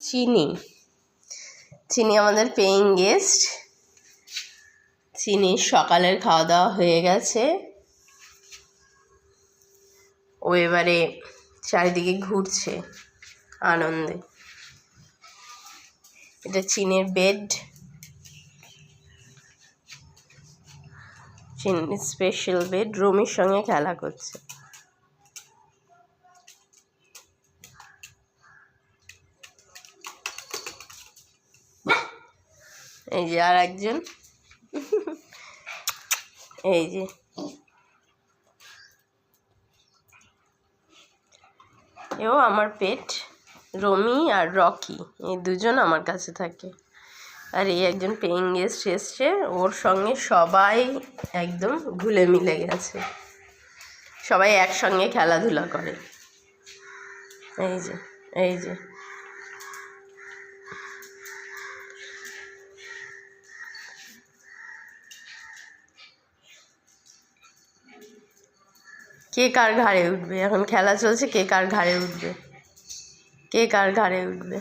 চিনি চিনি আমাদের পেইং গেস্ট। চিনির সকালের খাওয়া দাওয়া হয়ে গেছে, ও এবারে চারিদিকে ঘুরছে আনন্দে। এটা চিনির বেড, চিনির স্পেশাল বেড। রুমির সঙ্গে খেলা করছে। এই যে আর একজন, এই যে এও আমার পেট। রমি আর রকি এই দুজন আমার কাছে থাকে। আর এই একজন পেইং গেস্ট এসছে, ওর সঙ্গে সবাই একদম ঘুলে মিলে গেছে, সবাই একসঙ্গে খেলাধুলা করে। এই যে এই যে কে কার ঘাড়ে উঠবে, এখন খেলা চলছে, কে কার ঘাড়ে উঠবে, কে কার ঘাড়ে উঠবে।